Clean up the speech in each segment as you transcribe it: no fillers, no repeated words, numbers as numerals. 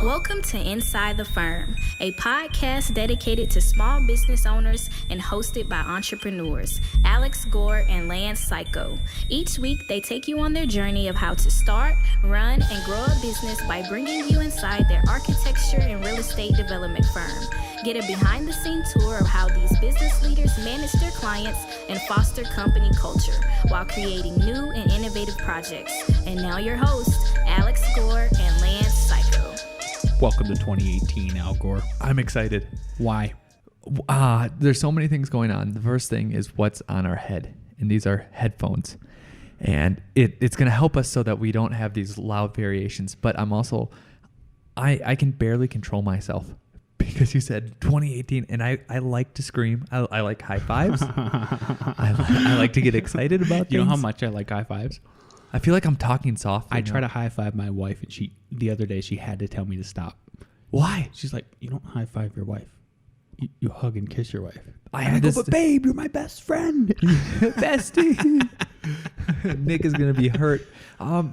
Welcome to Inside the Firm, a podcast dedicated to small business owners and hosted by entrepreneurs, Alex Gore and Lance Cayko. Each week, they take you on their journey of how to start, run, and grow a business by bringing you inside their architecture and real estate development firm. Get a behind-the-scenes tour of how these business leaders manage their clients and foster company culture while creating new and innovative projects. And now your hosts, Alex Gore and Lance Cayko. Welcome to 2018, Al Gore. I'm excited. Why? There's so many things going on. The first thing is what's on our head, and these are headphones. And it's going to help us so that we don't have these loud variations. But I'm also, I can barely control myself because you said 2018, and I like to scream. I like high fives. I like to get excited about things. You know how much I like high fives? I feel like I'm talking softly. I try to high five my wife, and the other day she had to tell me to stop. Why? She's like, you don't high five your wife. You hug and kiss your wife. But babe, you're my best friend. Bestie. Nick is going to be hurt. I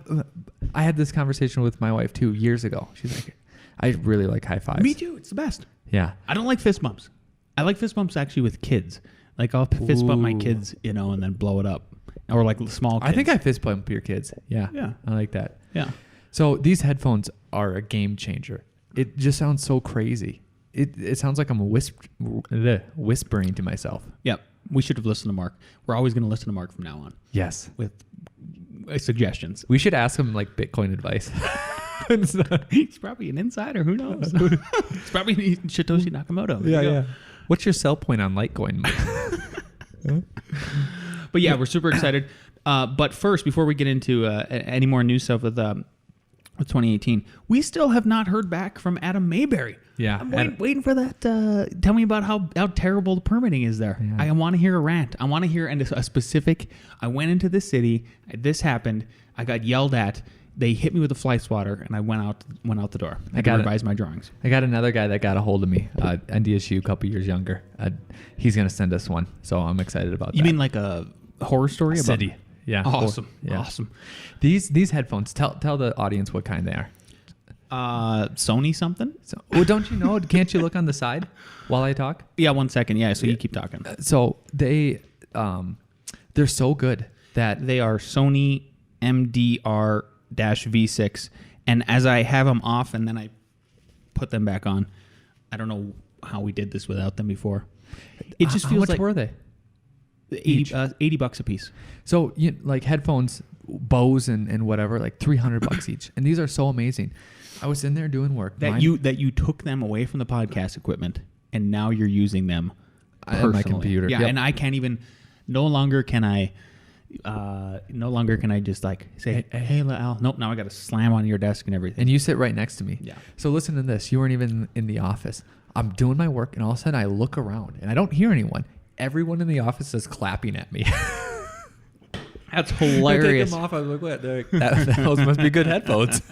had this conversation with my wife 2 years ago. She's like, I really like high fives. Me too. It's the best. Yeah. I don't like fist bumps. I like fist bumps actually with kids. Like I'll fist bump my kids, and then blow it up. Or like small kids. I think I fist bump your kids. Yeah. Yeah. I like that. Yeah. So these headphones are a game changer. It just sounds so crazy. It sounds like I'm whispering to myself. Yep. We should have listened to Mark. We're always going to listen to Mark from now on. Yes. With suggestions. We should ask him like Bitcoin advice. He's probably an insider. Who knows? It's probably Satoshi Nakamoto. There you go. What's your sell point on Litecoin? But yeah, we're super excited. But first, before we get into any more new stuff with 2018, we still have not heard back from Adam Mayberry. Yeah. I'm waiting for that. Tell me about how terrible the permitting is there. Yeah. I want to hear a rant. I want to hear a specific, I went into the city, this happened, I got yelled at, they hit me with a fly swatter, and I went out the door. I got to revise my drawings. I got another guy that got a hold of me, NDSU, a couple years younger. He's going to send us one, so I'm excited about that. You mean like a horror story? City. Yeah. Awesome. Yeah. Awesome. These headphones, tell the audience what kind they are. Sony something? Don't you know? Can't you look on the side while I talk? Yeah, 1 second. Yeah, so you keep talking. So they're so good that they are Sony MDR-V6, and as I have them off and then I put them back on, I don't know how we did this without them before. It just feels how much were they? $80 a piece. So like headphones, Bose and whatever, like $300 each, and these are so amazing. I was in there doing work that you took them away from the podcast equipment, and now you're using them personally. On my computer. Yeah, yep. And I can't even. No longer can I just like say, hey Al. Nope. Now I got to slam on your desk and everything. And you sit right next to me. Yeah. So listen to this. You weren't even in the office. I'm doing my work, and all of a sudden I look around and I don't hear anyone. Everyone in the office is clapping at me. That's hilarious. I take them off. I was like, what? Those must be good headphones.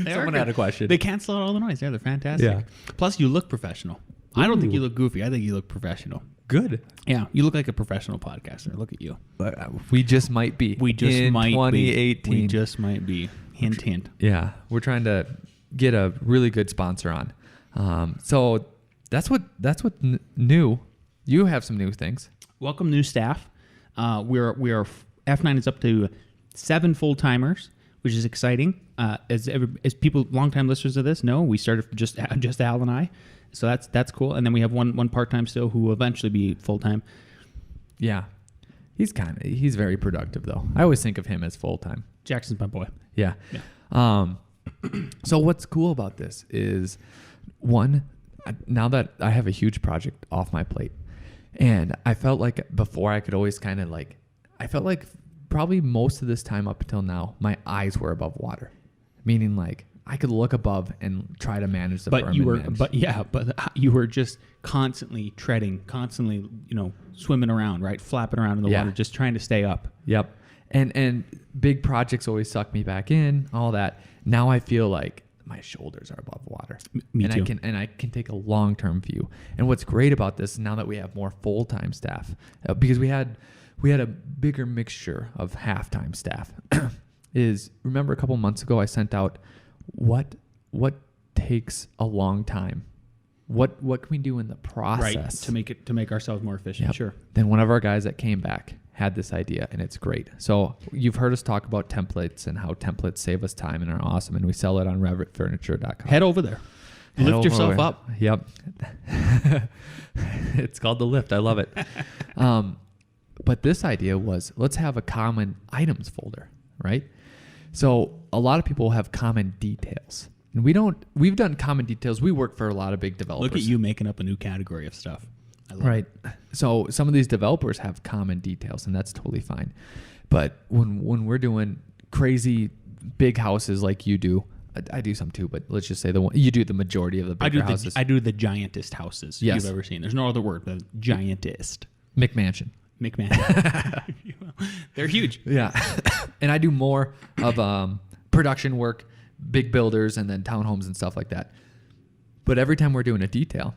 Someone had a question. They cancel out all the noise. Yeah, they're fantastic. Yeah. Plus, you look professional. Ooh. I don't think you look goofy. I think you look professional. Good. Yeah, you look like a professional podcaster. Look at you. But we just might be. We just might 2018. We just might be. Hint, hint. Yeah, we're trying to get a really good sponsor on. So that's what new. You have some new things. Welcome new staff. We are F9 is up to 7 full-timers, which is exciting. As people, longtime listeners of this know, we started just Al and I, so that's cool. And then we have one part-time still who will eventually be full-time. Yeah, he's very productive though. I always think of him as full-time. Jackson's my boy. Yeah. So what's cool about this is, one, now that I have a huge project off my plate, and I felt like before I could always kind of like, I felt like probably most of this time up until now, my eyes were above water, meaning like I could look above and try to manage the firm. But you were just constantly treading, constantly, swimming around, right? Flapping around in the water, just trying to stay up. Yep. And big projects always suck me back in, all that. Now I feel like my shoulders are above water. Me too. I can take a long-term view. And what's great about this now that we have more full-time staff, because we had a bigger mixture of half-time staff, is remember a couple months ago I sent out what takes a long time. What can we do in the process to make ourselves more efficient? Yep. Sure. Then one of our guys that came back had this idea, and it's great. So you've heard us talk about templates and how templates save us time and are awesome, and we sell it on RevitFurniture.com. Head over there. Lift yourself up. Yep. It's called the lift. I love it. But this idea was, let's have a common items folder, right? So a lot of people have common details. And we've done common details. We work for a lot of big developers. Look at you making up a new category of stuff. I love right. it. So some of these developers have common details, and that's totally fine. But when we're doing crazy big houses like you do, I do some too, but let's just say you do the majority of the bigger houses. I do the giantest houses you've ever seen. There's no other word than giantest. McMansion. They're huge. Yeah. And I do more of production work, big builders, and then townhomes and stuff like that. But every time we're doing a detail,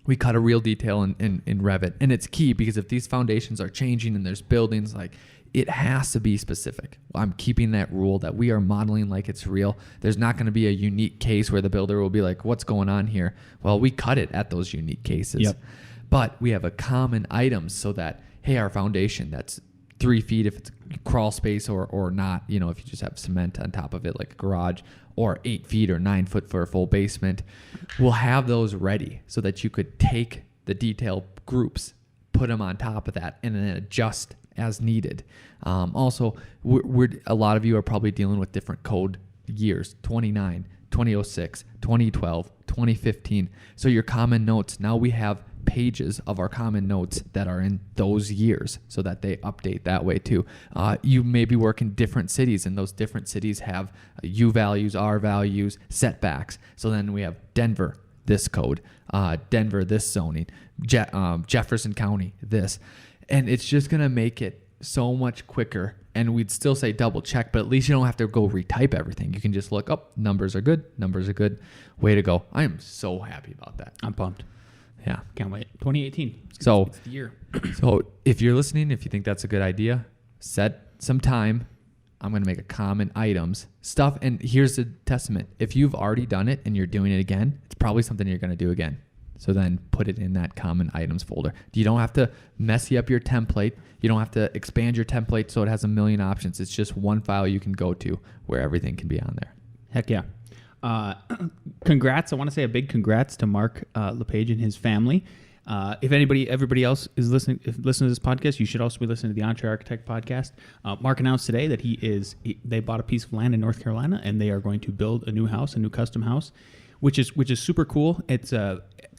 we cut a real detail in Revit. And it's key because if these foundations are changing and there's buildings, like, it has to be specific. I'm keeping that rule that we are modeling like it's real. There's not going to be a unique case where the builder will be like, what's going on here? Well, we cut it at those unique cases. Yep. But we have a common item so that, hey, our foundation, that's 3 feet if it's crawl space or not, if you just have cement on top of it like a garage, or 8 feet or 9 foot for a full basement. We'll have those ready so that you could take the detail groups, put them on top of that, and then adjust as needed. Also, a lot of you are probably dealing with different code years, 29, 2006, 2012, 2015. So your common notes, now we have pages of our common notes that are in those years so that they update that way too. You maybe work in different cities, and those different cities have U values, R values, setbacks. So then we have Denver, this code, Denver, this zoning, Jefferson County, this. And it's just going to make it so much quicker. And we'd still say double check, but at least you don't have to go retype everything. You can just look up, numbers are good. Way to go. I am so happy about that. I'm pumped. Yeah. Can't wait. 2018. It's the year. So if you're listening, if you think that's a good idea, set some time. I'm going to make a common items stuff. And here's the testament. If you've already done it and you're doing it again, it's probably something you're going to do again. So then put it in that common items folder. You don't have to messy up your template. You don't have to expand your template so it has a million options. It's just one file you can go to where everything can be on there. Heck yeah. Congrats. I want to say a big congrats to Mark LePage and his family. If everybody else is listening to this podcast, you should also be listening to the Entre Architect podcast. Mark announced today that they bought a piece of land in North Carolina, and they are going to build a new custom house, which is super cool. It's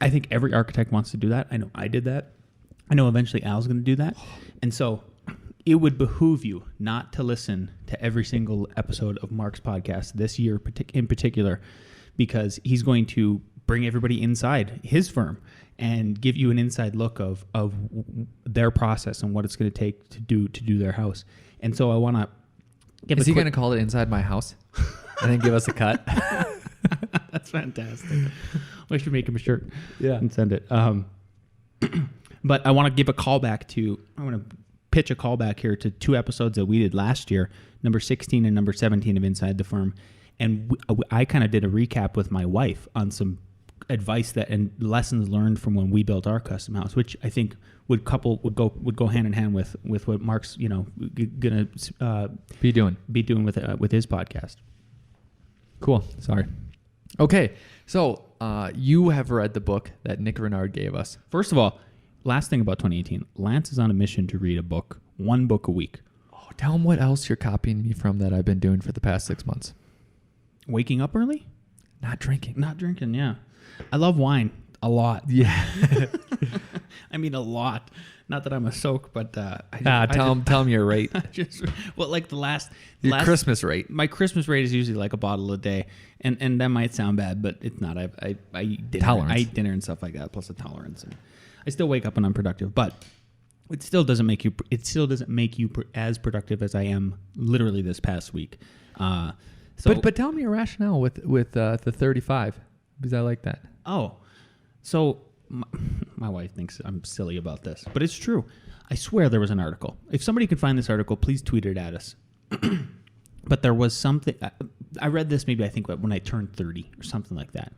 I think every architect wants to do that. I know I did that. I know eventually Al's going to do that. And so it would behoove you not to listen to every single episode of Mark's podcast this year in particular, because he's going to bring everybody inside his firm and give you an inside look of their process and what it's going to take to do their house. And so I want to give Is he going to call it Inside My House and then give us a cut? That's fantastic. We should make him a shirt. Yeah. And send it. But I want to give a callback pitch a callback here to 2 episodes that we did last year, number 16 and number 17 of Inside the Firm. And I kind of did a recap with my wife on some advice and lessons learned from when we built our custom house, which I think would go hand in hand with what Mark's gonna be doing with his podcast. Cool. Sorry. Okay, so you have read the book that Nick Renard gave us. First of all, last thing about 2018, Lance is on a mission to read one book a week. Oh, tell him what else you're copying me from that I've been doing for the past 6 months. Waking up early? Not drinking, yeah. I love wine a lot. Yeah. I mean, a lot. Not that I'm a soak, but tell him your rate. Your Christmas rate. My Christmas rate is usually like a bottle a day, and that might sound bad, but it's not. I eat dinner. Tolerance. I eat dinner and stuff like that, plus a tolerance. And I still wake up and I'm productive, but it still doesn't make you. It still doesn't make you as productive as I am literally this past week. But tell me your rationale with the 35, because I like that. Oh, so my wife thinks I'm silly about this, but it's true. I swear there was an article. If somebody could find this article, please tweet it at us. But there was something. I read this maybe I think when I turned 30 or something like that.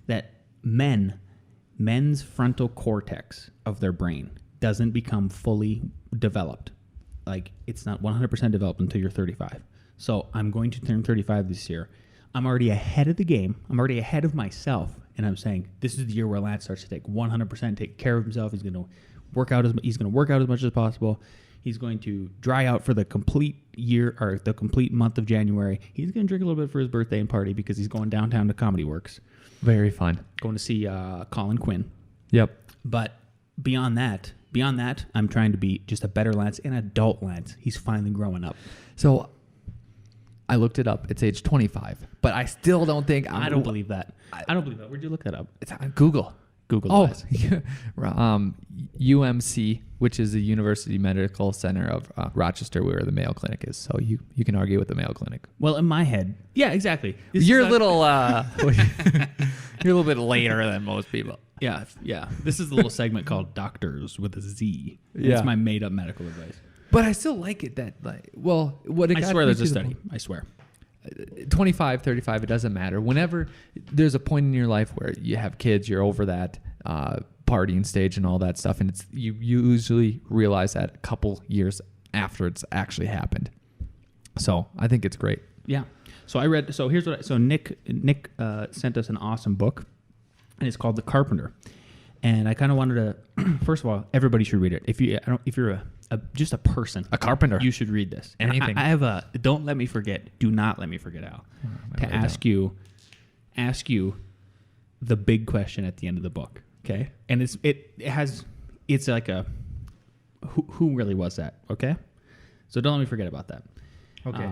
That men's frontal cortex of their brain doesn't become fully developed. Like it's not 100% developed until you're 35. So I'm going to turn 35 this year. I'm already ahead of the game. I'm already ahead of myself, and I'm saying this is the year where Lance starts to take 100% take care of himself. He's going to work out as much as possible. He's going to dry out for the complete year or the complete month of January. He's going to drink a little bit for his birthday and party because he's going downtown to Comedy Works. Very fun. Going to see Colin Quinn. Yep. But beyond that, I'm trying to be just a better Lance, an adult Lance. He's finally growing up. So I looked it up. It's age 25, but I still don't think I don't believe that. I don't believe that. Where'd you look that up? It's on Google. Google. UMC, which is the University Medical Center of Rochester, where the Mayo Clinic is. So you can argue with the Mayo Clinic. Well, in my head, yeah, exactly. You're a little you're a little bit later than most people. Yeah. This is a little segment called Doctors with a Z. Yeah. It's my made-up medical advice. But I still like it that, like, well, what it I got swear me there's to a the study. point- I swear. 25, 35, it doesn't matter. Whenever there's a point in your life where you have kids, you're over that partying stage and all that stuff, and it's you usually realize that a couple years after it's actually happened. So I think it's great. Yeah. So I read. So here's what. So Nick sent us an awesome book, and it's called The Carpenter. And I kind of wanted to. First of all, everybody should read it. If you're just a person, A carpenter. you should read this. And Anything. I have a. Don't let me forget. Do not let me forget, Al, to ask you the big question at the end of the book. Okay. And it's like a who really was that? Okay. So don't let me forget about that. Okay.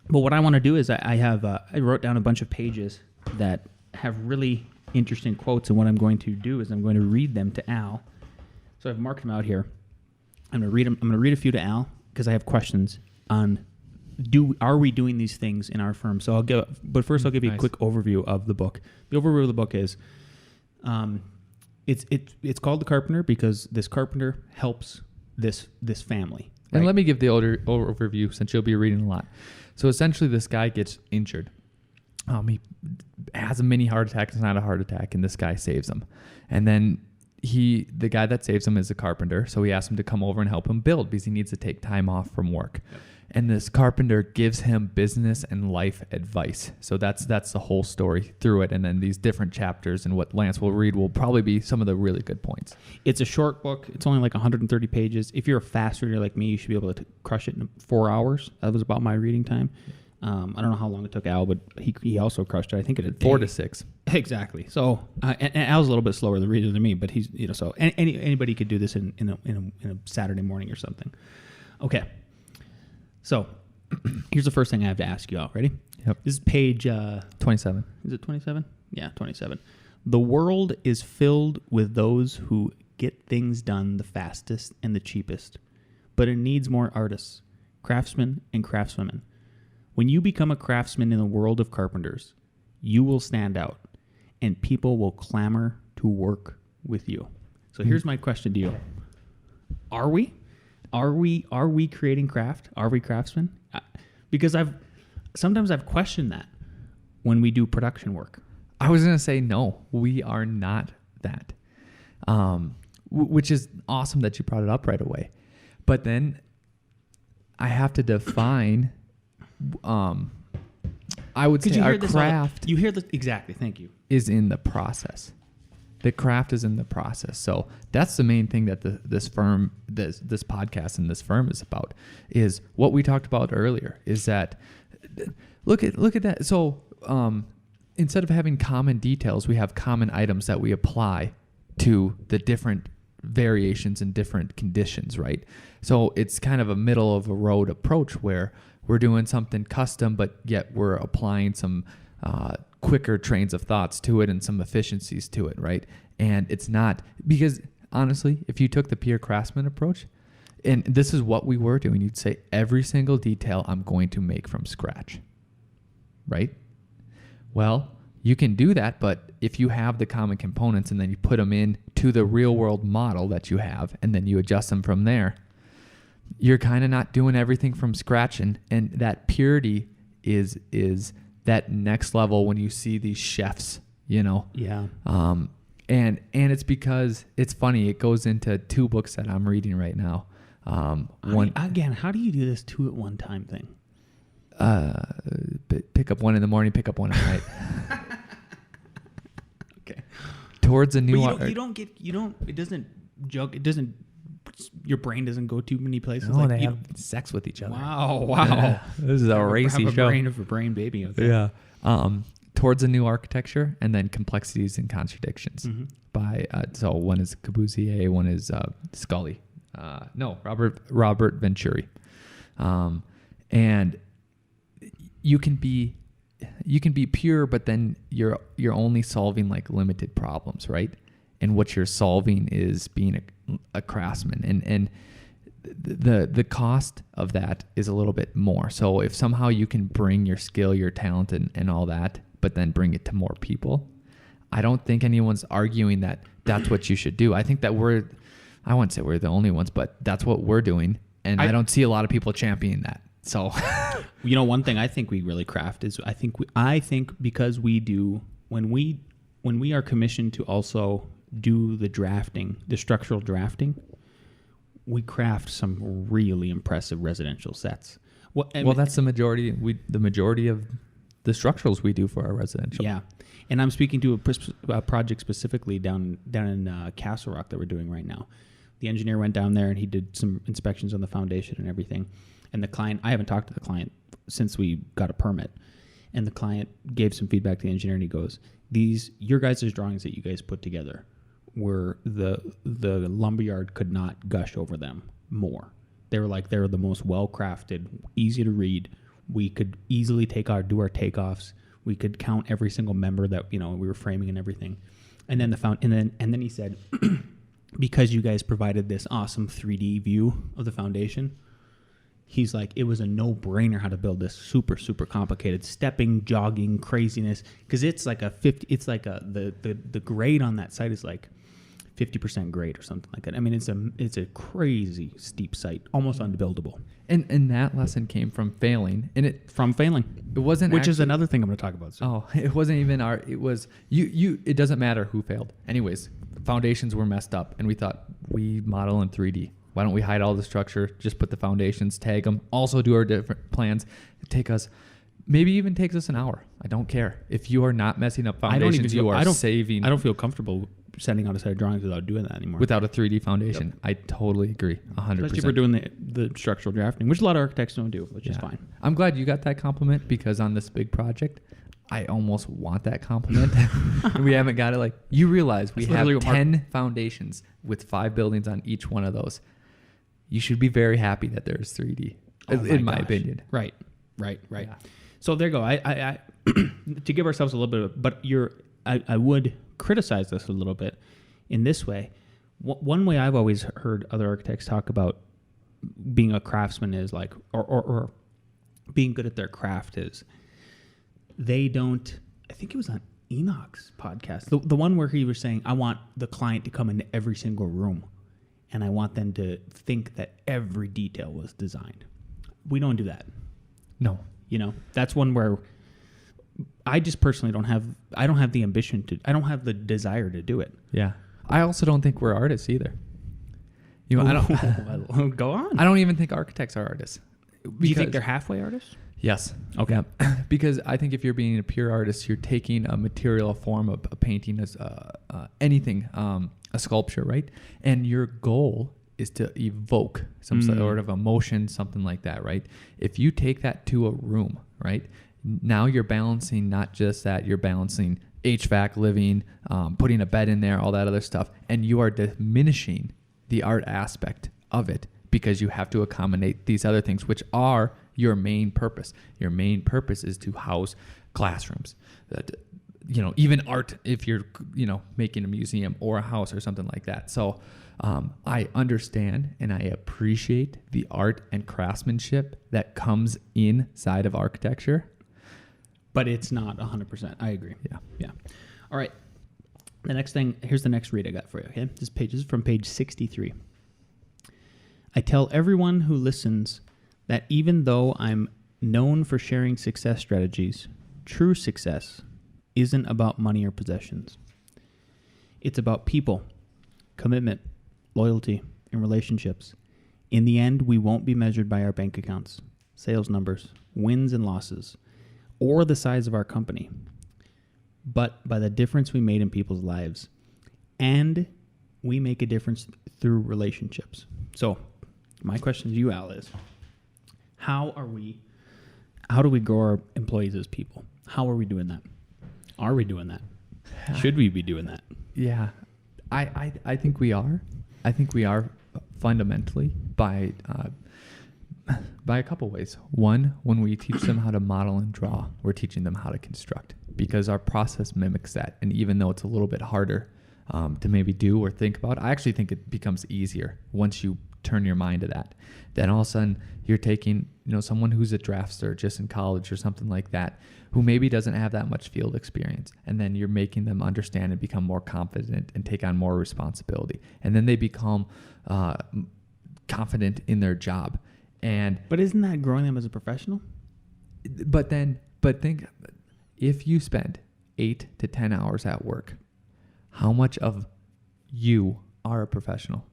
But what I want to do is I wrote down a bunch of pages that have really interesting quotes, and what I'm going to do is I'm going to read them to Al. So I've marked them out here. I'm going to read them. I'm going to read a few to Al because I have questions on are we doing these things in our firm. So but first I'll give you a quick overview of the book. The overview of the book is it's called The Carpenter because this carpenter helps this family. Right? And let me give the overview since you'll be reading a lot. So essentially, this guy gets injured. He has a mini heart attack. It's not a heart attack, and this guy saves him. And then the guy that saves him is a carpenter, so he asks him to come over and help him build because he needs to take time off from work. Yep. And this carpenter gives him business and life advice. So that's the whole story through it. And then these different chapters and what Lance will read will probably be some of the really good points. It's a short book. It's only like 130 pages. If you're a fast reader like me, you should be able to crush it in 4 hours. That was about my reading time. I don't know how long it took Al, but he also crushed it. I think it had 4 to 6. Exactly. So and Al's a little bit slower the reader than me, but he's so anybody could do this in a Saturday morning or something. Okay. So here's the first thing I have to ask you all. Ready? Yep. This is page 27. Is it 27? Yeah, 27. The world is filled with those who get things done the fastest and the cheapest, but it needs more artists, craftsmen, and craftswomen. When you become a craftsman in the world of carpenters, you will stand out, and people will clamor to work with you. So here's my question to you. Are we creating craft? Are we craftsmen? Because sometimes I've questioned that when we do production work. I was going to say no, we are not that, which is awesome that you brought it up right away. But then I have to define, I would say our craft exactly. Thank you. is in the process. The craft is in the process. So that's the main thing that this podcast and this firm is about, is what we talked about earlier, is that look at that. So instead of having common details, we have common items that we apply to the different variations and different conditions, right? So it's kind of a middle of a road approach where we're doing something custom, but yet we're applying some quicker trains of thoughts to it and some efficiencies to it, right? And it's not, because honestly, if you took the pure craftsman approach, and this is what we were doing, you'd say every single detail I'm going to make from scratch, right? Well, you can do that, but if you have the common components and then you put them in to the real world model that you have, and then you adjust them from there, you're kind of not doing everything from scratch, and that purity is that next level when you see these chefs, you know. Yeah. And it's because it's funny. It goes into 2 books that I'm reading right now. One again, how do you do this 2 at one time thing? Pick up one in the morning, pick up one at night. Okay. Towards a new. But you don't. It doesn't jug. It doesn't. Your brain doesn't go too many places. No, like they you have sex with each other. Wow. Yeah. This is a racy have a show. brain of a brain baby. Okay. Yeah. Towards a New Architecture, and then Complexities and Contradictions by so one is Corbusier, one is Scully. Robert Venturi. And you can be pure, but then you're only solving like limited problems, right? And what you're solving is being a craftsman, and the cost of that is a little bit more. So if somehow you can bring your skill, your talent, and all that, but then bring it to more people, I don't think anyone's arguing that that's what you should do. I think that I wouldn't say we're the only ones, but that's what we're doing, and I don't see a lot of people championing that. So, one thing I think we really craft is I think because we do when we are commissioned to also do the drafting, the structural drafting, we craft some really impressive residential sets. Well, that's the majority. The majority of the structurals we do for our residential. Yeah, and I'm speaking to a project specifically down in Castle Rock that we're doing right now. The engineer went down there and he did some inspections on the foundation and everything. And the client, I haven't talked to the client since we got a permit. And the client gave some feedback to the engineer, and he goes, your guys' drawings that you guys put together were the lumberyard could not gush over them more. They were the most well-crafted, easy to read. We could easily do our takeoffs. We could count every single member that, we were framing and everything. And then he said, because you guys provided this awesome 3D view of the foundation, he's like, it was a no-brainer how to build this super, super complicated stepping, jogging craziness. Because it's like the grade on that site is like 50% grade or something like that. I mean, it's a crazy steep site, almost unbuildable. And that lesson came from failing. From failing. It wasn't Which is another thing I'm going to talk about soon. Oh, it wasn't even it was, it doesn't matter who failed. Anyways, foundations were messed up, and we thought, we model in 3D. Why don't we hide all the structure, just put the foundations, tag them, also do our different plans. Maybe even takes us an hour. I don't care. If you are not messing up foundations, you are saving. I don't feel comfortable sending out a set of drawings without doing that anymore. Without a 3D foundation. Yep. I totally agree, 100%. Especially if we're doing the structural drafting, which a lot of architects don't do, which is fine. I'm glad you got that compliment, because on this big project, I almost want that compliment. We haven't got it. Like, you realize we have 10 foundations with 5 buildings on each one of those. You should be very happy that there's 3D, in my opinion. Right. Yeah. So there you go. I to give ourselves a little bit of, but I would criticize this a little bit in this way. One way I've always heard other architects talk about being a craftsman is like, or being good at their craft is, they don't, I think it was on Enoch's podcast, the one where he was saying, I want the client to come into every single room, and I want them to think that every detail was designed. We don't do that. No. That's one where I just personally don't have the ambition I don't have the desire to do it. Yeah. I also don't think we're artists either. I don't go on. I don't even think architects are artists. Do you think they're halfway artists? Yes. Okay. Yeah. Because I think if you're being a pure artist, you're taking a material form of a painting, as anything, a sculpture, right? And your goal is to evoke some sort of emotion, something like that, right? If you take that to a room, right? Now you're balancing not just that, you're balancing HVAC, living, putting a bed in there, all that other stuff, and you are diminishing the art aspect of it because you have to accommodate these other things, which are your main purpose. Your main purpose is to house classrooms, even art, if you're, making a museum or a house or something like that. So I understand and I appreciate the art and craftsmanship that comes inside of architecture. But it's not 100%. I agree. Yeah. All right. The next thing, here's the next read I got for you, okay? This is from page 63. I tell everyone who listens that even though I'm Known for sharing success strategies, true success isn't about money or possessions. It's about people, commitment, loyalty, and relationships. In the end, we won't be measured by our bank accounts, sales numbers, wins and losses, or the size of our company, but by the difference we made in people's lives. And we make a difference through relationships. So my question to you, Al, is how do we grow our employees as people? How are we doing that? Are we doing that? Should we be doing that? Yeah, I think we are. I think we are fundamentally by a couple ways. One, when we teach them how to model and draw, we're teaching them how to construct, because our process mimics that. And even though it's a little bit harder to maybe do or think about, I actually think it becomes easier once you turn your mind to that. Then all of a sudden you're taking, someone who's a draftster just in college or something like that, who maybe doesn't have that much field experience, and then you're making them understand and become more confident and take on more responsibility, and then they become confident in their job. But isn't that growing them as a professional? But think, if you spend 8 to 10 hours at work, how much of you are a professional?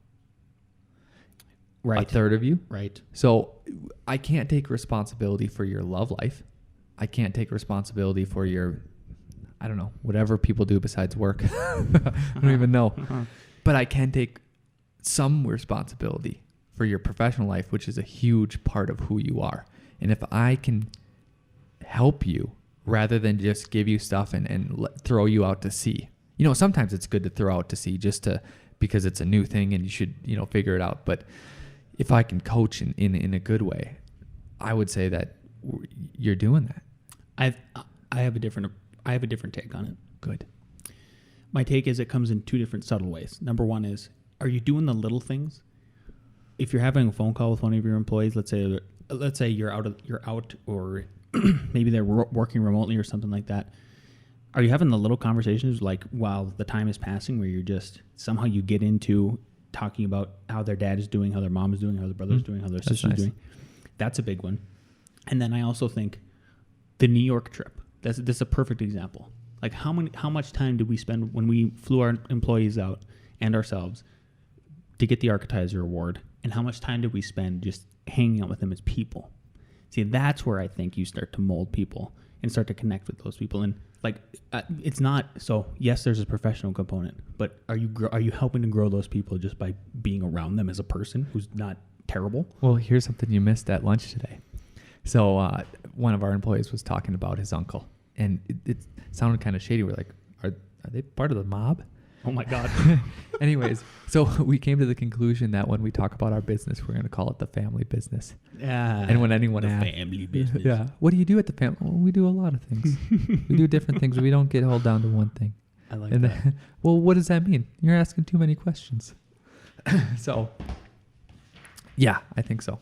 Right. A third of you? Right. So I can't take responsibility for your love life. I can't take responsibility for your, I don't know, whatever people do besides work. I don't even know. But I can take some responsibility for your professional life, which is a huge part of who you are. And if I can help you rather than just give you stuff and throw you out to sea. Sometimes it's good to throw out to sea because it's a new thing and you should, figure it out. But if I can coach in a good way, I would say that you're doing that. I have a different take on it. Good. My take is it comes in 2 different subtle ways. Number one is, are you doing the little things? If you're having a phone call with one of your employees, let's say you're out, or maybe they're working remotely or something like that. Are you having the little conversations like while the time is passing, where you're just somehow you get into talking about how their dad is doing, how their mom is doing, how their brother's doing, how their sister's doing? That's a big one. And then I also think the New York trip. This is a perfect example. Like how much time did we spend when we flew our employees out and ourselves to get the Architizer Award, and how much time did we spend just hanging out with them as people? See, that's where I think you start to mold people and start to connect with those people. And it's not so. Yes, there's a professional component, but are you helping to grow those people just by being around them as a person who's not terrible? Well, here's something you missed at lunch today. So one of our employees was talking about his uncle, and it sounded kind of shady. We're like, are they part of the mob? Oh my God. Anyways, so we came to the conclusion that when we talk about our business, we're going to call it the family business. Yeah. And when anyone asks, family business. Yeah, what do you do at the family? Well, we do a lot of things. We do different things. We don't get held down to one thing. I like that. that. Well, what does that mean? You're asking too many questions. So, yeah, I think so.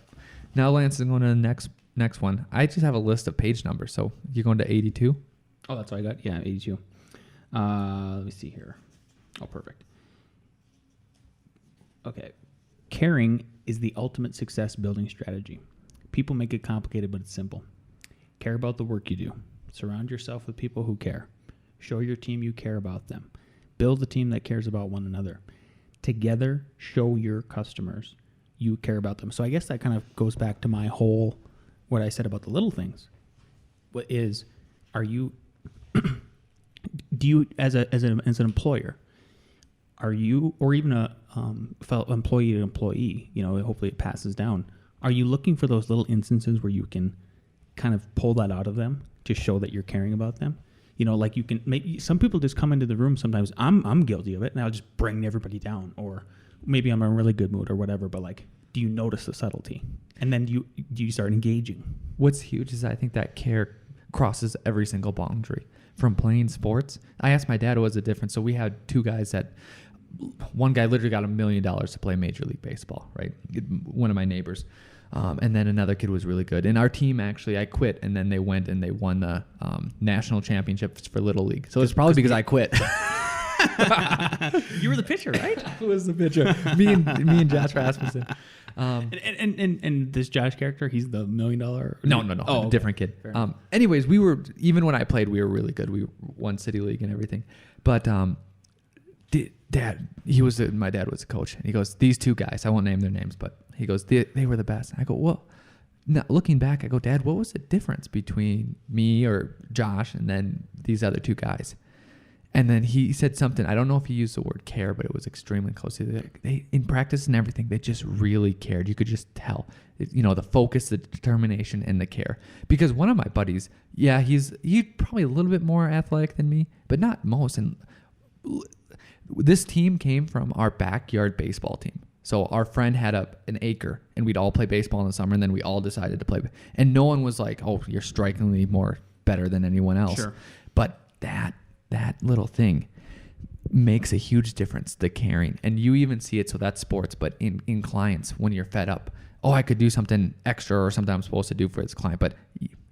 Now Lance is going to the next one. I just have a list of page numbers. So you're going to 82? Oh, that's what I got. Yeah, 82. Let me see here. Oh, perfect. Okay. Caring is the ultimate success building strategy. People make it complicated, but it's simple. Care about the work you do. Surround yourself with people who care. Show your team you care about them. Build a team that cares about one another. Together, show your customers you care about them. So I guess that kind of goes back to my whole, what I said about the little things. What is, are you, do you, as an employer, are you, or even a fellow employee to employee, hopefully it passes down. Are you looking for those little instances where you can kind of pull that out of them to show that you're caring about them? Like you can make, some people just come into the room sometimes. I'm guilty of it, and I'll just bring everybody down, or maybe I'm in a really good mood or whatever, but do you notice the subtlety? And then do you start engaging? What's huge is I think that care crosses every single boundary. From playing sports, I asked my dad what was the difference. So we had 2 guys that, one guy literally got $1 million to play Major League Baseball, right? One of my neighbors. And then another kid was really good. And our team, actually, I quit, and then they went and they won the national championships for Little League. So it's probably because I quit. You were the pitcher, right? I was the pitcher. Me and Josh Rasmussen. And this Josh character, he's the $1 million. No. Oh, okay. Different kid. Anyways, even when I played, we were really good. We won city league and everything. But my dad was a coach, and he goes, these two guys, I won't name their names, but he goes, they were the best. I go, well, now looking back, I go, Dad, what was the difference between me or Josh and then these other two guys? And then he said something, I don't know if he used the word care, but it was extremely close. They in practice and everything, they just really cared. You could just tell, the focus, the determination, and the care. Because one of my buddies, he's probably a little bit more athletic than me, but not most. And this team came from our backyard baseball team. So our friend had an acre, and we'd all play baseball in the summer, and then we all decided to play. And no one was like, oh, you're strikingly more better than anyone else. Sure. But that little thing makes a huge difference, the caring. And you even see it, so that's sports, but in clients, when you're fed up, oh, I could do something extra or something I'm supposed to do for this client. But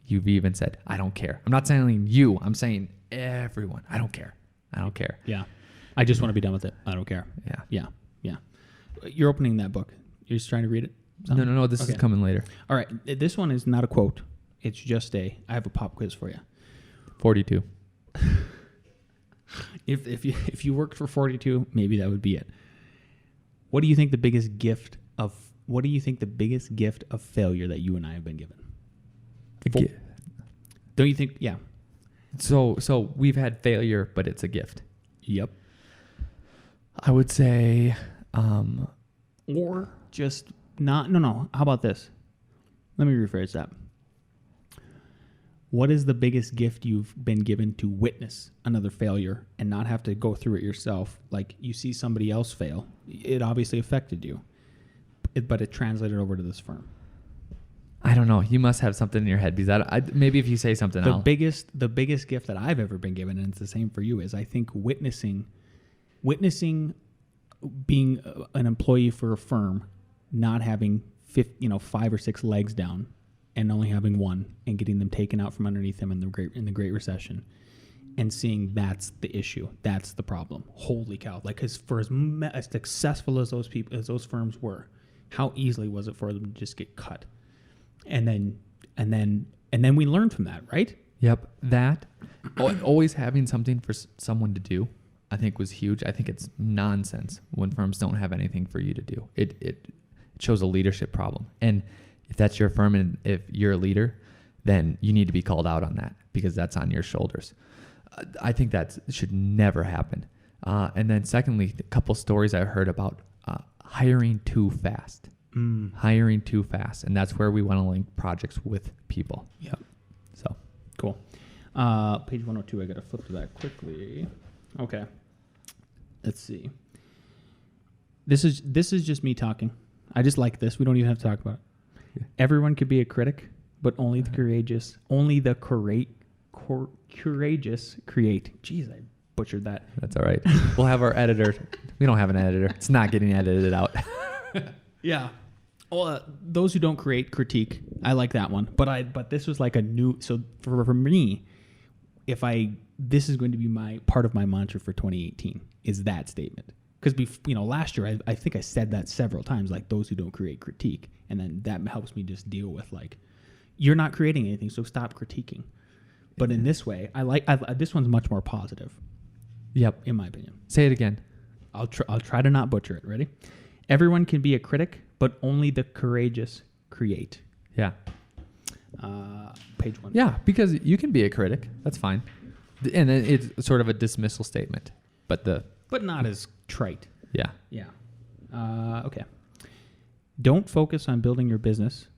you've even said, I don't care. I'm not saying you. I'm saying everyone. I don't care. Yeah. I just want to be done with it. I don't care. Yeah. You're opening that book. You're just trying to read it? Something? No. This is coming later. All right. This one is not a quote. It's just I have a pop quiz for you. 42. If you worked for 42, maybe that would be it. What do you think the biggest gift of failure that you and I have been given? Don't you think? Yeah. So we've had failure, but it's a gift. Yep. I would say, or just not. No. How about this? Let me rephrase that. What is the biggest gift you've been given to witness another failure and not have to go through it yourself? Like, you see somebody else fail. It obviously affected you, but it translated over to this firm. I don't know. You must have something in your head, because maybe if you say something the biggest gift that I've ever been given, and it's the same for you, is I think witnessing being an employee for a firm, not having 5 or 6 legs down, and only having one, and getting them taken out from underneath them in the Great Recession, and seeing that's the issue, that's the problem. Holy cow! Like, because for as successful as those firms were, how easily was it for them to just get cut? And then we learned from that, right? Yep. That always having something for someone to do, I think, was huge. I think it's nonsense when firms don't have anything for you to do. It shows a leadership problem. And if that's your firm and if you're a leader, then you need to be called out on that, because that's on your shoulders. I think that should never happen. And then secondly, a couple stories I heard about hiring too fast. Hiring too fast. And that's where we want to link projects with people. Yep. So cool. Page 102, I got to flip to that quickly. Okay. Let's see. This is just me talking. I just like this. We don't even have to talk about it. Yeah. Everyone could be a critic, but only the courageous create. Jeez, I butchered that. That's all right. We'll have our editor. We don't have an editor. It's not getting edited out. Yeah. Well, those who don't create, critique. I like that one. But this was like a new. So for me, this is going to be part of my mantra for 2018 is that statement. Because last year I think I said that several times, like, those who don't create, critique, and then that helps me just deal with, like, you're not creating anything, so stop critiquing. But in this way, this one's much more positive. Yep, in my opinion. Say it again. I'll try to not butcher it. Ready? Everyone can be a critic, but only the courageous create. Yeah. Page 1. Yeah, because you can be a critic. That's fine. And then it's sort of a dismissal statement, but not as trite. Yeah. Yeah. Okay. Don't focus on building your business.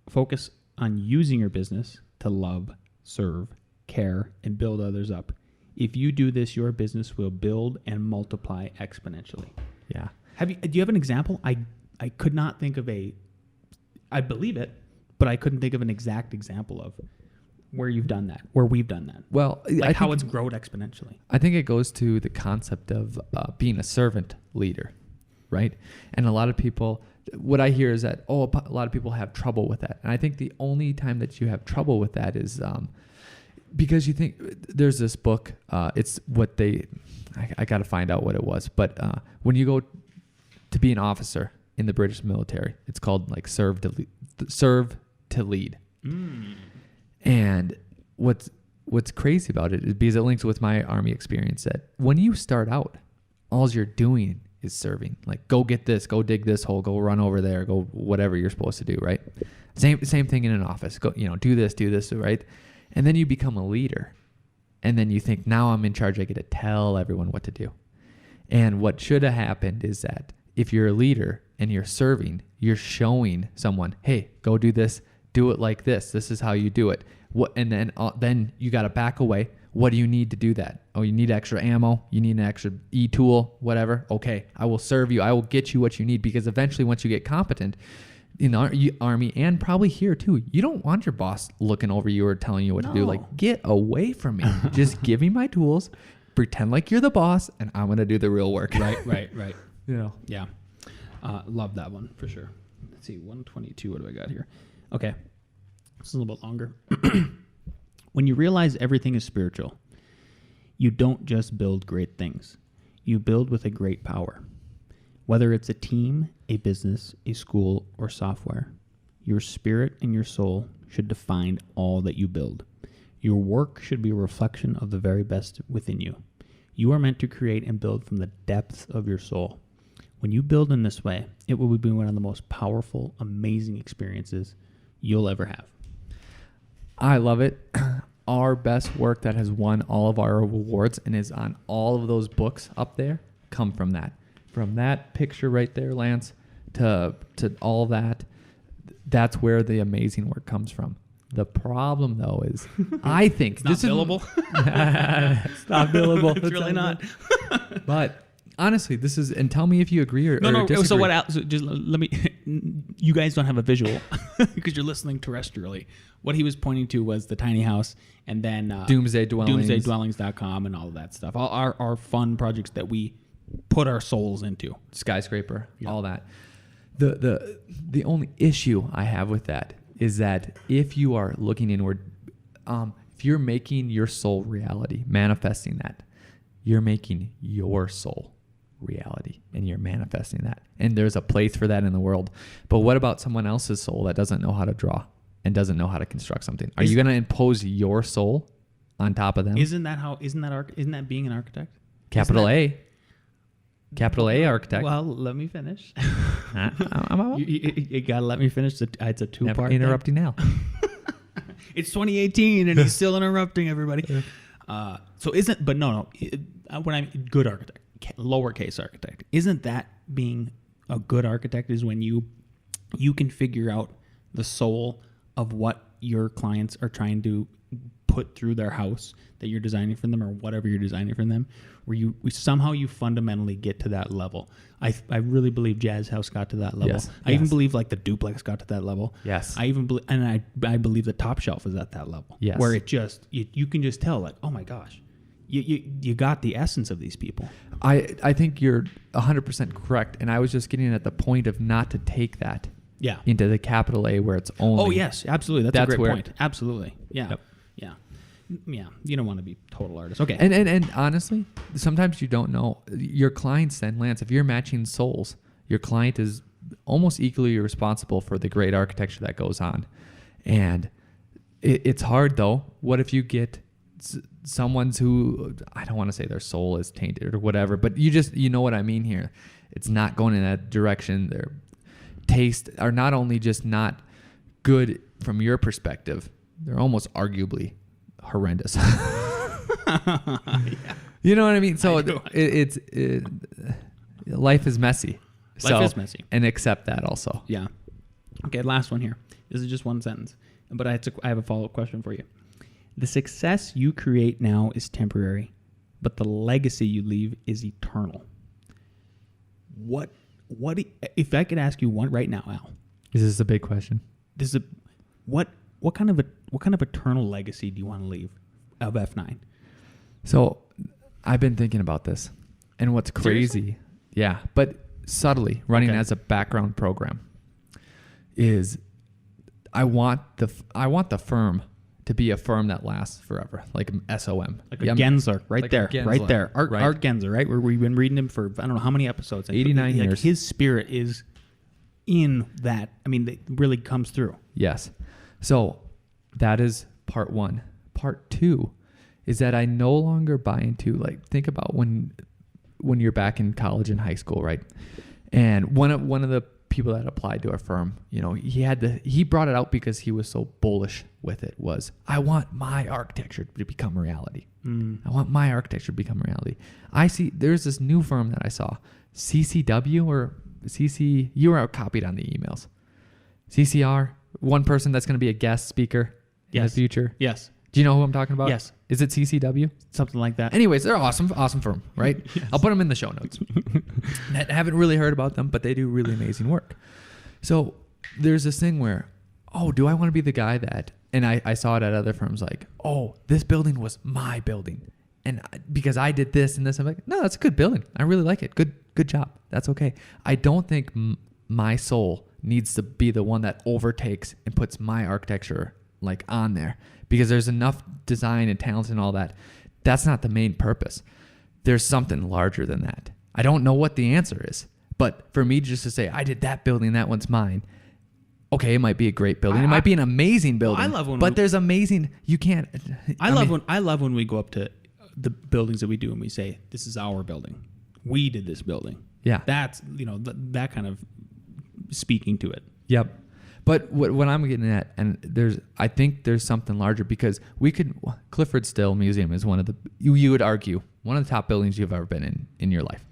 Focus on using your business to love, serve, care, and build others up. If you do this, your business will build and multiply exponentially. Yeah. Do you have an example? I could not think of I believe it, but I couldn't think of an exact example of where you've done that, where we've done that. Well, like how it's grown exponentially. I think it goes to the concept of being a servant leader, right? And a lot of people, what I hear is that, a lot of people have trouble with that. And I think the only time that you have trouble with that is because you think there's this book. It's what I got to find out what it was. But when you go to be an officer in the British military. It's called like serve to lead. And what's crazy about it is because it links with my Army experience that when you start out, all you're doing is serving. Like, go get this, go dig this hole, go run over there, go whatever you're supposed to do, right? Same thing in an office. Go, do this, right? And then you become a leader. And then you think, now I'm in charge. I get to tell everyone what to do. And what should have happened is that if you're a leader and you're serving, you're showing someone, hey, go do this, do it like this. This is how you do it. And then you got to back away. What do you need to do that? Oh, you need extra ammo. You need an extra e-tool, whatever. Okay, I will serve you. I will get you what you need, because eventually once you get competent in the Army and probably here too, you don't want your boss looking over you or telling you what to do. Like, get away from me. Just give me my tools, pretend like you're the boss, and I'm going to do the real work. Right. Yeah. Love that one for sure. Let's see, 122. What do I got here? Okay. This is a little bit longer. When you realize everything is spiritual, you don't just build great things. You build with a great power. Whether it's a team, a business, a school, or software, your spirit and your soul should define all that you build. Your work should be a reflection of the very best within you. You are meant to create and build from the depths of your soul. When you build in this way, it will be one of the most powerful, amazing experiences you'll ever have. I love it. Our best work that has won all of our awards and is on all of those books up there come from that. From that picture right there, Lance, to all that, that's where the amazing work comes from. The problem, though, is I think it's not billable. It's not billable. It's really not. But honestly, this is, and tell me if you agree or disagree. So what else? So just let me. You guys don't have a visual because you're listening terrestrially. What he was pointing to was the tiny house, and then Doomsday Dwellings, doomsdaydwellings.com, and all of that stuff. All our fun projects that we put our souls into. Skyscraper, all that. The only issue I have with that is that if you are looking inward, if you're making your soul reality, manifesting that, you're making your soul reality, and you're manifesting that. And there's a place for that in the world. But what about someone else's soul that doesn't know how to draw and doesn't know how to construct something? Are you going to impose your soul on top of them? Isn't that being an architect? Capital A architect. Well, let me finish. You gotta let me finish. It's a two-part. Interrupting now. It's 2018 and he's still interrupting everybody. So isn't? But no. When I'm good architect, lowercase architect, isn't that being a good architect? Is when you can figure out the soul of what your clients are trying to put through their house that you're designing for them, or whatever you're designing for them, where you fundamentally get to that level. I really believe Jazz House got to that level. Yes. I even believe like the Duplex got to that level. Yes. I even believe, and I believe the Top Shelf is at that level. Yes. Where it just you can just tell, like, oh my gosh, you got the essence of these people. I think you're 100% correct, and I was just getting at the point of not to take that into the capital A where it's only. Oh yes, absolutely. That's a great point. Absolutely. Yeah. Yep. Yeah, you don't want to be total artist. Okay. And honestly, sometimes you don't know. Your clients then, Lance, if you're matching souls, your client is almost equally responsible for the great architecture that goes on. And it's hard, though. What if you get someone's who, I don't want to say their soul is tainted or whatever, but you know what I mean here. It's not going in that direction. Their tastes are not only just not good from your perspective, they're almost arguably horrendous. You know what I mean? So life is messy. Life is messy. And accept that also. Yeah. Okay, last one here. This is just one sentence, but I have a follow-up question for you. The success you create now is temporary, but the legacy you leave is eternal. What if I could ask you one right now, Al? Is this a big question? What kind of eternal legacy do you want to leave of F9? So I've been thinking about this, and what's crazy, Seriously? Yeah, but subtly running as a background program is I want the firm to be a firm that lasts forever, like SOM, like a Gensler, right like there, Gensler, right? Art Gensler, right? Where we've been reading him for I don't know how many episodes, 89 years. His spirit is in that. I mean, it really comes through. Yes. So that is part one. Part two is that I no longer buy into, like, think about when you're back in college and high school, right? And one of the people that applied to our firm, you know, he brought it out because he was so bullish with it, was, I want my architecture to become reality. I want my architecture to become reality. I see there's this new firm that I saw, CCW or CC, you were copied on the emails. CCR, one person that's going to be a guest speaker in the future. Yes. Do you know who I'm talking about? Yes. Is it CCW? Something like that. Anyways, they're awesome firm, right? Yes. I'll put them in the show notes. I haven't really heard about them, but they do really amazing work. So there's this thing where, oh, do I want to be the guy that, and I saw it at other firms, like, oh, this building was my building. And because I did this and this, I'm like, no, that's a good building. I really like it. Good job. That's okay. I don't think my soul needs to be the one that overtakes and puts my architecture like on there, because there's enough design and talent and all that. That's not the main purpose. There's something larger than that. I don't know what the answer is, but for me just to say, I did that building, that one's mine. Okay, it might be a great building. It might be an amazing building. I love when there's amazing. You can't. I love when we go up to the buildings that we do and we say, this is our building. We did this building. Yeah. That's, that kind of speaking to it. Yep. But what I'm getting at, and I think there's something larger, because Clifford Still Museum is one of the, you would argue, one of the top buildings you've ever been in your life.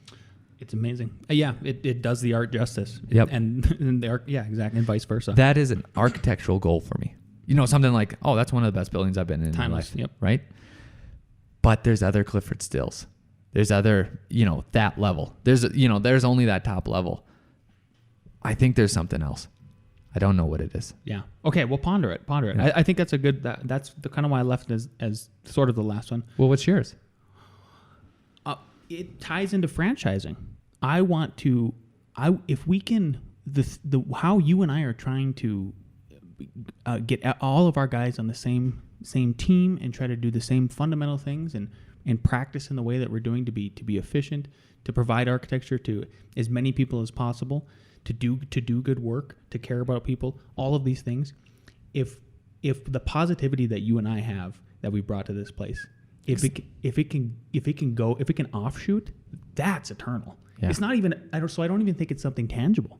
It's amazing. Yeah, it does the art justice. Yep. And the art, yeah, exactly, and vice versa. That is an architectural goal for me. Something like, oh, that's one of the best buildings I've been in my life. Yep. Right? But there's other Clifford Stills. There's other, that level. There's only that top level. I think there's something else. I don't know what it is. Yeah. Okay. Well, ponder it. Yeah. I think that's a good. That's the kind of why I left it as sort of the last one. Well, what's yours? It ties into franchising. I want to. If we can, how you and I are trying to get all of our guys on the same team and try to do the same fundamental things and practice in the way that we're doing to be efficient, to provide architecture to as many people as possible. To do good work, to care about people, all of these things. If the positivity that you and I have that we brought to this place, if it can offshoot, that's eternal. Yeah. It's not even. I don't even think it's something tangible.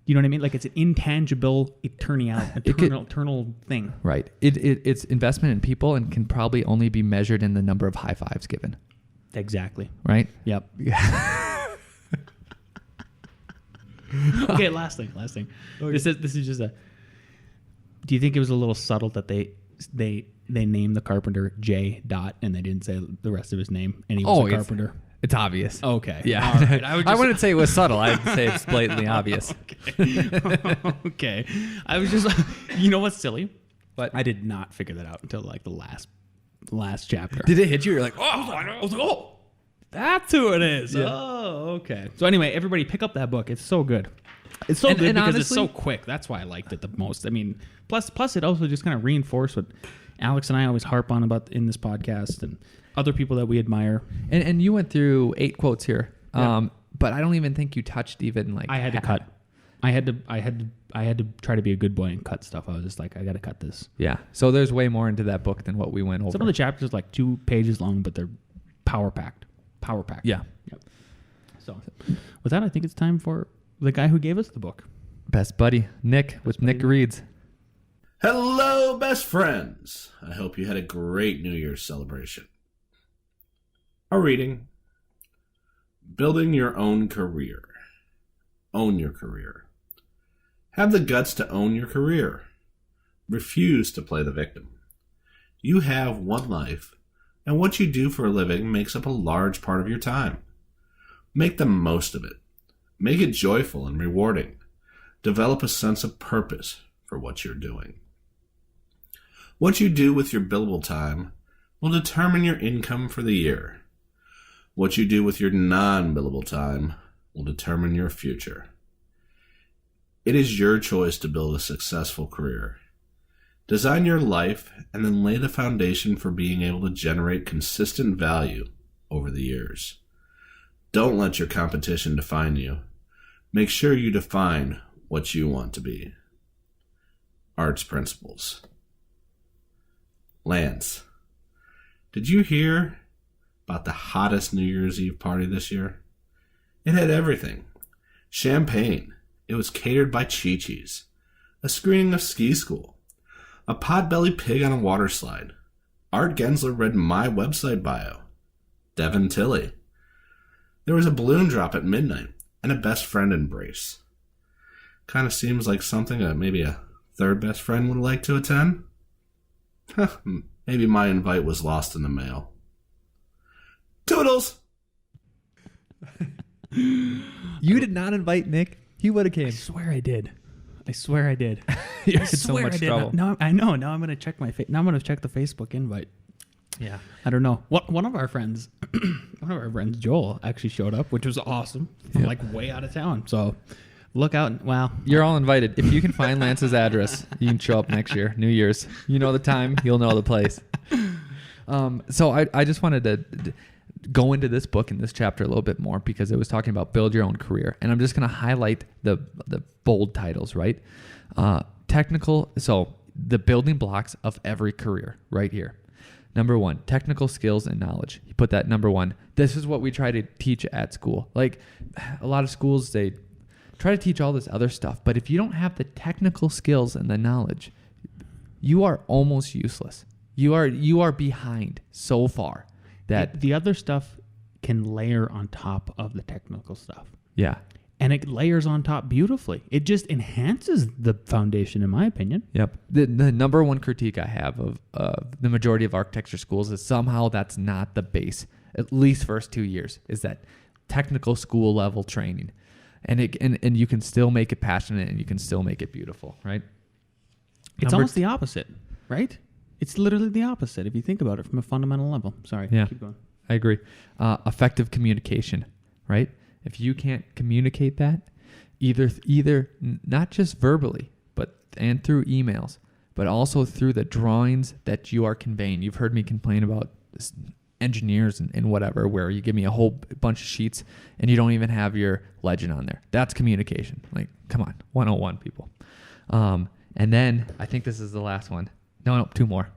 You know what I mean? Like, it's an intangible, eternal thing. Right. It's investment in people and can probably only be measured in the number of high fives given. Exactly. Right. Yep. Okay, last thing. Okay. This is just a. Do you think it was a little subtle that they named the carpenter J. and they didn't say the rest of his name, and he was a carpenter? It's obvious. Okay. Yeah. Right. I wouldn't say it was subtle. I'd say it's blatantly obvious. Okay. I was just, what's silly? What? I did not figure that out until like the last chapter. Did it hit you? You're like, I was like, oh. That's who it is. Yeah. Oh, okay. So anyway, everybody pick up that book. It's so good. It's so good because honestly, it's so quick. That's why I liked it the most. I mean, plus it also just kind of reinforced what Alex and I always harp on about in this podcast and other people that we admire. And you went through 8 quotes here. Yeah. But I don't even think you touched even like I had to cut. I had to try to be a good boy and cut stuff. I was just like, I got to cut this. Yeah. So there's way more into that book than what we went over. Some of the chapters are like 2 pages long, but they're power packed. Yeah. Yep. So with that, I think it's time for the guy who gave us the book. Best buddy, Nick, with Nick Reads. Hello, best friends. I hope you had a great New Year's celebration. Our reading, Building Your Own Career. Own your career. Have the guts to own your career. Refuse to play the victim. You have one life, and what you do for a living makes up a large part of your time. Make the most of it. Make it joyful and rewarding. Develop a sense of purpose for what you're doing. What you do with your billable time will determine your income for the year. What you do with your non-billable time will determine your future. It is your choice to build a successful career. Design your life and then lay the foundation for being able to generate consistent value over the years. Don't let your competition define you. Make sure you define what you want to be. Arts principles. Lance, did you hear about the hottest New Year's Eve party this year? It had everything. Champagne. It was catered by Chi-Chi's. A screening of Ski School. A pot-bellied pig on a water slide. Art Gensler read my website bio. Devin Tilley. There was a balloon drop at midnight and a best friend embrace. Kind of seems like something maybe a third best friend would like to attend. Maybe my invite was lost in the mail. Toodles! You did not invite Nick. He would have came. I swear I did. You're I in so swear much I did. trouble. No, I know. Now I'm gonna check now I'm gonna check the Facebook invite. Yeah. I don't know. One of our friends, Joel, actually showed up, which was awesome. From Yeah. like way out of town. So look out. Well, You're all invited. If you can find Lance's address, you can show up next year, New Year's. You know the time, you'll know the place. So I just wanted to go into this book and this chapter a little bit more because it was talking about build your own career. And I'm just going to highlight the bold titles, right? Technical. So the building blocks of every career right here. Number 1, technical skills and knowledge. You put that number 1. This is what we try to teach at school. Like a lot of schools, they try to teach all this other stuff. But if you don't have the technical skills and the knowledge, you are almost useless. You are behind so far that the other stuff can layer on top of the technical stuff. yeah. And it layers on top beautifully. It just enhances the foundation, in my opinion. Yep. The number one critique I have of the majority of architecture schools is somehow that's not the base, at least first 2 years, is that technical school level training. And you can still make it passionate and you can still make it beautiful, right? It's almost the opposite, right? It's literally the opposite if you think about it from a fundamental level. Sorry, Yeah. keep going. I agree. Effective communication, right? If you can't communicate that, either not just verbally, and through emails, but also through the drawings that you are conveying. You've heard me complain about engineers and whatever, where you give me a whole bunch of sheets and you don't even have your legend on there. That's communication. Like, come on, 101 people. And then I think this is the last one. No, 2 more.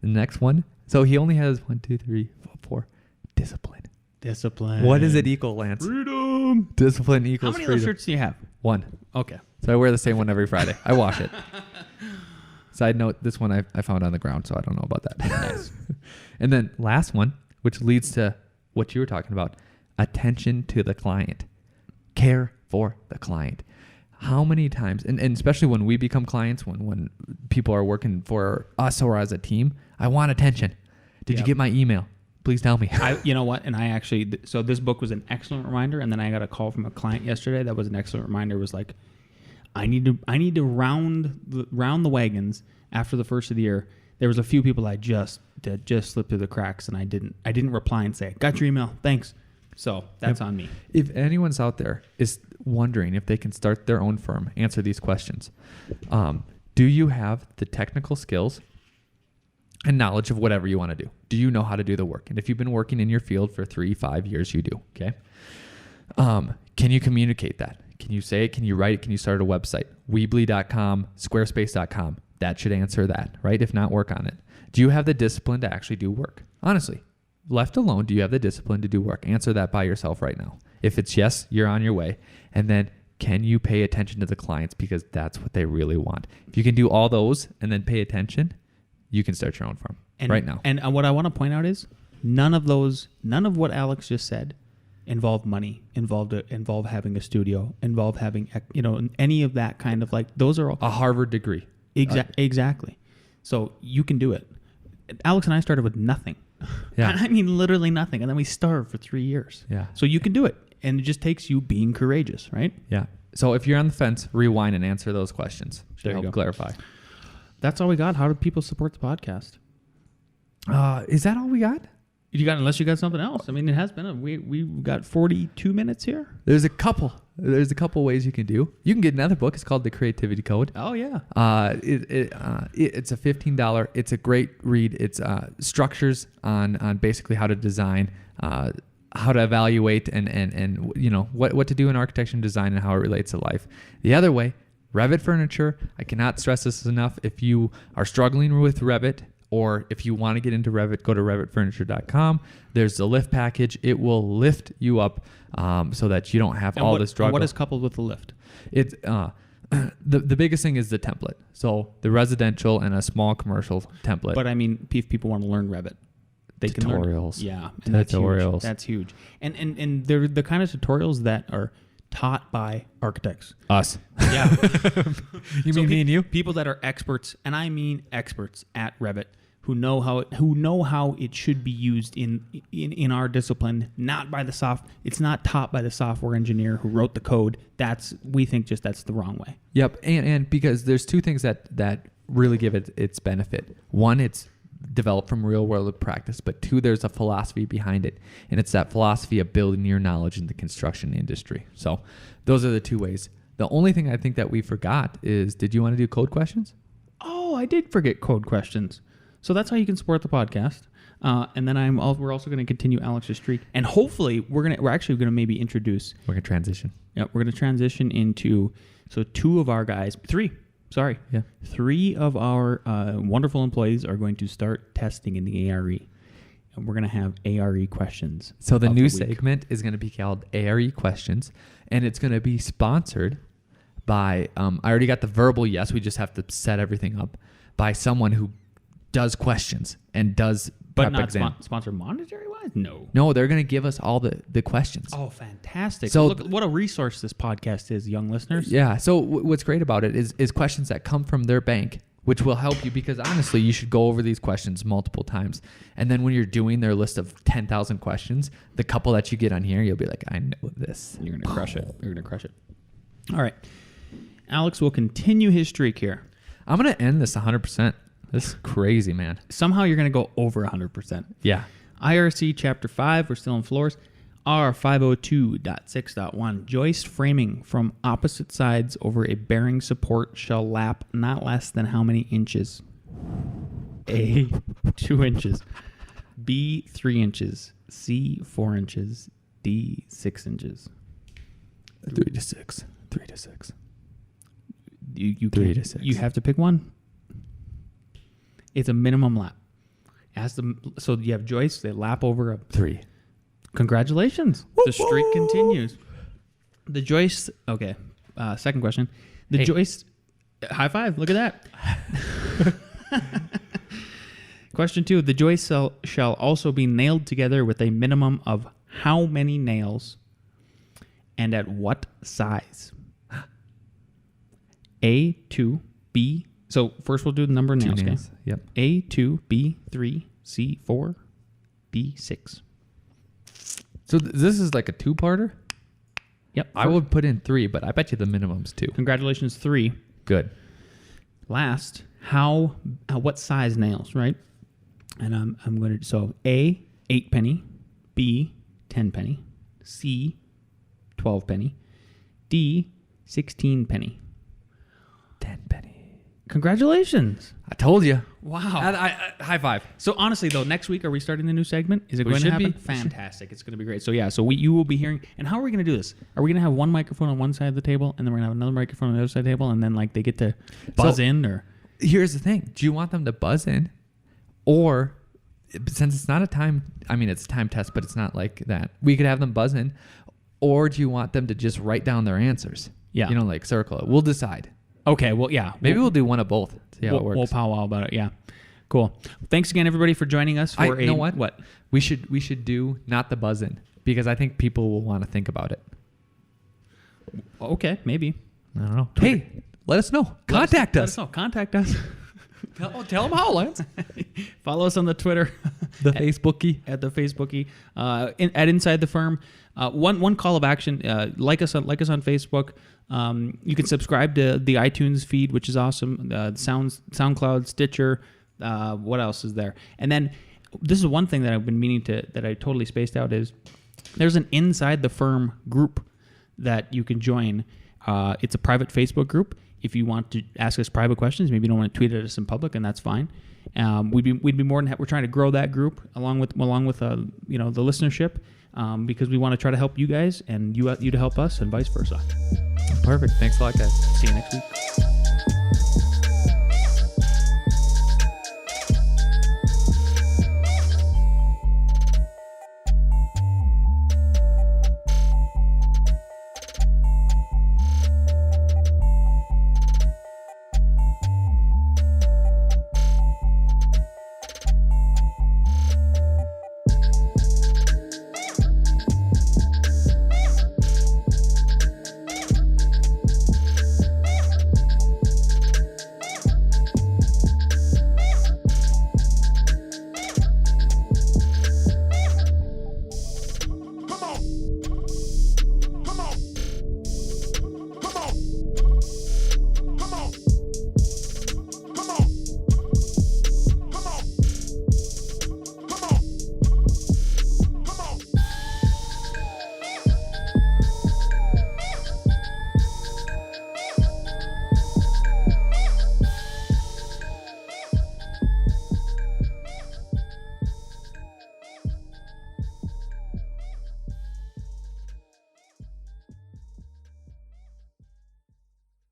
The next one. So he only has 1, 2, 3, 4. Discipline. Discipline. What does it equal, Lance? Freedom. Discipline How equals many of those freedom. shirts do you have? 1. Okay. So I wear the same one every Friday. I wash it. Side note, this one I found on the ground, so I don't know about that. Nice. And then last one, which leads to what you were talking about, attention to the client. Care for the client. How many times, and especially when we become clients, when people are working for us or as a team, I want attention. Did you get my email? Please tell me. You know what? And I actually, so this book was an excellent reminder. And then I got a call from a client yesterday that was an excellent reminder. It was like, I need to round the wagons after the first of the year. There was a few people that just slipped through the cracks, and I didn't reply and say, got your email, thanks. So that's on me. If anyone's out there is wondering if they can start their own firm, answer these questions. Do you have the technical skills and knowledge of whatever you want to do? Do you know how to do the work? And if you've been working in your field for 3-5 years, you do. Okay. Can you communicate that? Can you say it? Can you write it? Can you start a website? Weebly.com, Squarespace.com. That should answer that, right? If not, work on it. Do you have the discipline to actually do work? Honestly, left alone, do you have the discipline to do work? Answer that by yourself right now. If it's yes, you're on your way. And then can you pay attention to the clients? Because that's what they really want. If you can do all those and then pay attention, you can start your own firm right now. And what I want to point out is none of what Alex just said involve money, involve having a studio, involve having, any of that kind of, like, those are all A Harvard degree. Exactly. So you can do it. Alex and I started with nothing. Yeah. I mean, literally nothing. And then we starved for 3 years. Yeah. So you can do it. And it just takes you being courageous, right? Yeah. So if you're on the fence, rewind and answer those questions to There you help go. clarify. That's all we got. How do people support the podcast? Is that all we got? Unless you got something else. I mean, it has been we've got 42 minutes here. There's a couple ways you can do. You can get another book. It's called The Creativity Code. Oh yeah. It's a $15. It's a great read. It's structures on basically how to design, how to evaluate, and what to do in architecture and design and how it relates to life. The other way, Revit Furniture. I cannot stress this enough. If you are struggling with Revit, or if you want to get into Revit, go to revitfurniture.com. There's the lift package. It will lift you up so that you don't have all the struggle. What is coupled with the lift? It's the biggest thing is the template. So the residential and a small commercial template. But I mean, if people want to learn Revit, they can learn. Tutorials. Yeah, and tutorials. That's huge. And they're the kind of tutorials that are taught by architects. Us. Yeah. You mean me and you? People that are experts, and I mean experts at Revit, who know how it should be used in our discipline, not by the it's not taught by the software engineer who wrote the code. We think that's the wrong way. Yep. And because there's two things that really give it its benefit. One, it's developed from real world practice, but two, there's a philosophy behind it, and it's that philosophy of building your knowledge in the construction industry. So those are the two ways. The only thing I think that we forgot is, did you want to do code questions? Oh, I did forget code questions. So that's how you can support the podcast. And then we're also going to continue Alex's streak, and hopefully we're actually going to maybe introduce. We're going to transition. Yeah, we're going to transition into three of our wonderful employees are going to start testing in the ARE, and we're going to have ARE questions. So the new segment is going to be called ARE questions, and it's going to be sponsored by. I already got the verbal yes. We just have to set everything up by someone who does questions and does but prep not exam. Sponsored monetary wise. No, they're going to give us all the questions. Oh, fantastic! So look what a resource this podcast is, young listeners. Yeah. So what's great about it is questions that come from their bank, which will help you, because honestly, you should go over these questions multiple times. And then when you're doing their list of 10,000 questions, the couple that you get on here, you'll be like, I know this. You're going to crush it. You're going to crush it. All right. Alex will continue his streak here. I'm going to end this 100%. This is crazy, man. Somehow you're going to go over 100%. Yeah. IRC Chapter 5, we're still on floors. R502.6.1, joist framing from opposite sides over a bearing support shall lap not less than how many inches? A, 2 inches. B, 3 inches. C, 4 inches. D, 6 inches. 3 to 6. 3 to 6. You 3 to 6. You have to pick one. It's a minimum lap. So you have joists, they lap over a 3. Congratulations. The streak continues. The joists, okay. Second question. The joists, high five, look at that. Question 2. The joists shall also be nailed together with a minimum of how many nails and at what size? A, 2, B. So first we'll do the number of nails. Okay? Yep. A, 2, B, 3, C, 4, D, 6. So this is like a two-parter? Yep. I would put in 3, but I bet you the minimum's 2. Congratulations, 3. Good. Last, what size nails, right? And I'm going to, so A, 8 penny, B, 10 penny, C, 12 penny, D, 16 penny. 10 penny. Congratulations. I told you. Wow. High five. So honestly, though, next week, are we starting the new segment? Is it We going to should happen? be. Fantastic. It's going to be great. So yeah, you will be hearing, and how are we going to do this? Are we going to have one microphone on one side of the table, and then we're going to have another microphone on the other side of the table, and then like they get to buzz in, or? Here's the thing. Do you want them to buzz in, or since it's not a time, I mean, it's a time test, but it's not like that. We could have them buzz in, or do you want them to just write down their answers? Yeah. Like circle it. We'll decide. Okay, well, yeah. Maybe we'll do one of both. See how it works. We'll powwow about it, yeah. Cool. Thanks again, everybody, for joining us for you know what? What? We should do not the buzz in, because I think people will want to think about it. Okay, maybe. I don't know. Hey, let us know. Contact us. Let us know. Contact us. Tell them how, Lance. Follow us on the Twitter. The Facebookie. At the Facebookie. At Inside the Firm. One call of action. Like us on Facebook. You can subscribe to the iTunes feed, which is awesome. SoundCloud, Stitcher. What else is there? And then this is one thing that I've been meaning that I totally spaced out is there's an Inside the Firm group that you can join. It's a private Facebook group. If you want to ask us private questions, maybe you don't want to tweet at us in public, and that's fine. We'd be more than happy. We're trying to grow that group along with the listenership, because we want to try to help you guys and you to help us, and vice versa. Perfect. Thanks a lot, guys. See you next week.